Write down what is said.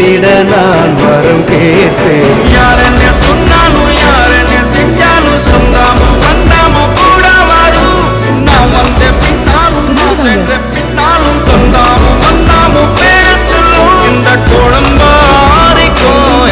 சேர்ந்திட நான் வரம் கேட்பேன். யார் என்ன சொன்னாலும் யார் என்ன செஞ்சாலும் சொந்தாமும் வந்தாமும் கூட வரும். நான் வந்த பின்னாலும் நான் சென்ற பின்னாலும் சொந்தாமும் வந்தாமும் பேசலும். இந்த குடும்பம் ஆறிக்கும்